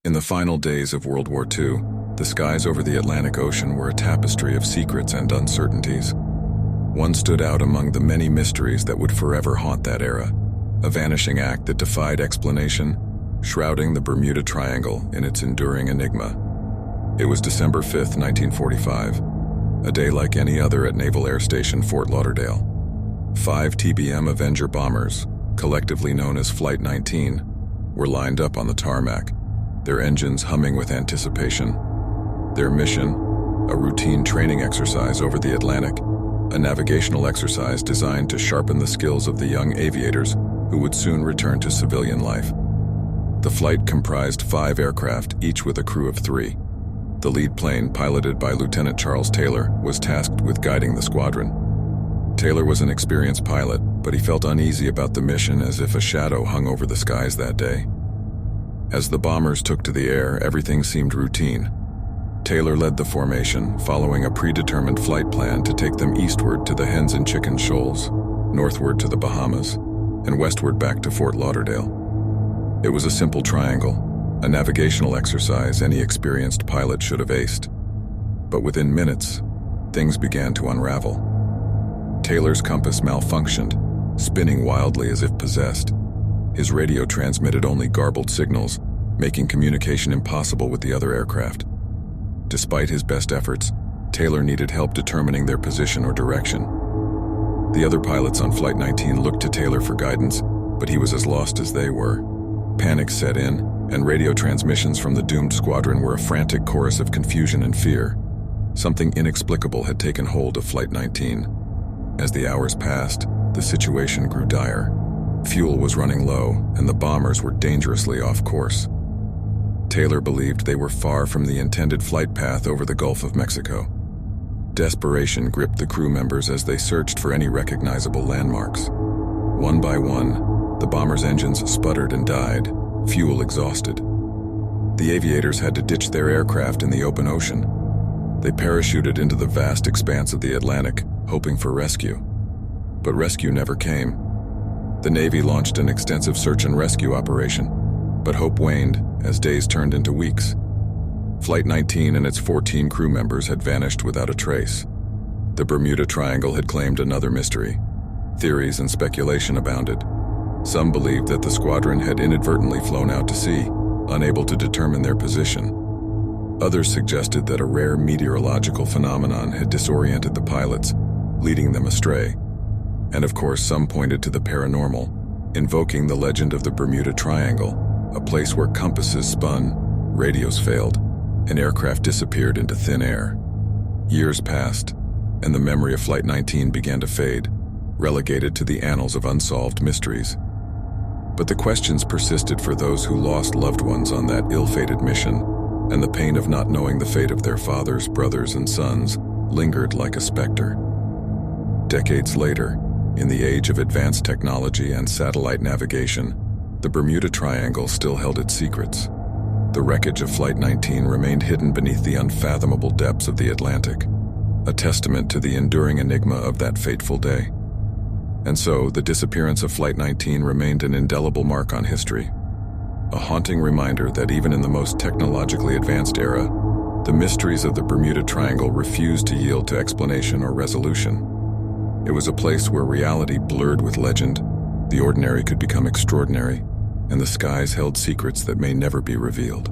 In the final days of World War II, the skies over the Atlantic Ocean were a tapestry of secrets and uncertainties. One stood out among the many mysteries that would forever haunt that era, a vanishing act that defied explanation, shrouding the Bermuda Triangle in its enduring enigma. It was December 5, 1945, a day like any other at Naval Air Station Fort Lauderdale. 5 TBM Avenger bombers, collectively known as Flight 19, were lined up on the tarmac, their engines humming with anticipation. Their mission, a routine training exercise over the Atlantic, a navigational exercise designed to sharpen the skills of the young aviators who would soon return to civilian life. The flight comprised 5 aircraft, each with a crew of 3. The lead plane, piloted by Lieutenant Charles Taylor, was tasked with guiding the squadron. Taylor was an experienced pilot, but he felt uneasy about the mission, as if a shadow hung over the skies that day. As the bombers took to the air, everything seemed routine. Taylor led the formation, following a predetermined flight plan to take them eastward to the Hens and Chickens Shoals, northward to the Bahamas, and westward back to Fort Lauderdale. It was a simple triangle, a navigational exercise any experienced pilot should have aced. But within minutes, things began to unravel. Taylor's compass malfunctioned, spinning wildly as if possessed. His radio transmitted only garbled signals, making communication impossible with the other aircraft. Despite his best efforts, Taylor needed help determining their position or direction. The other pilots on Flight 19 looked to Taylor for guidance, but he was as lost as they were. Panic set in, and radio transmissions from the doomed squadron were a frantic chorus of confusion and fear. Something inexplicable had taken hold of Flight 19. As the hours passed, the situation grew dire. Fuel was running low, and the bombers were dangerously off course. Taylor believed they were far from the intended flight path over the Gulf of Mexico. Desperation gripped the crew members as they searched for any recognizable landmarks. One by one, the bombers' engines sputtered and died, fuel exhausted. The aviators had to ditch their aircraft in the open ocean. They parachuted into the vast expanse of the Atlantic, hoping for rescue. But rescue never came. The Navy launched an extensive search and rescue operation, but hope waned as days turned into weeks. Flight 19 and its 14 crew members had vanished without a trace. The Bermuda Triangle had claimed another mystery. Theories and speculation abounded. Some believed that the squadron had inadvertently flown out to sea, unable to determine their position. Others suggested that a rare meteorological phenomenon had disoriented the pilots, leading them astray. And of course, some pointed to the paranormal, invoking the legend of the Bermuda Triangle, a place where compasses spun, radios failed, and aircraft disappeared into thin air. Years passed, and the memory of Flight 19 began to fade, relegated to the annals of unsolved mysteries. But the questions persisted for those who lost loved ones on that ill-fated mission, and the pain of not knowing the fate of their fathers, brothers, and sons lingered like a specter. Decades later, in the age of advanced technology and satellite navigation, the Bermuda Triangle still held its secrets. The wreckage of Flight 19 remained hidden beneath the unfathomable depths of the Atlantic, a testament to the enduring enigma of that fateful day. And so, the disappearance of Flight 19 remained an indelible mark on history, a haunting reminder that even in the most technologically advanced era, the mysteries of the Bermuda Triangle refused to yield to explanation or resolution. It was a place where reality blurred with legend, the ordinary could become extraordinary, and the skies held secrets that may never be revealed.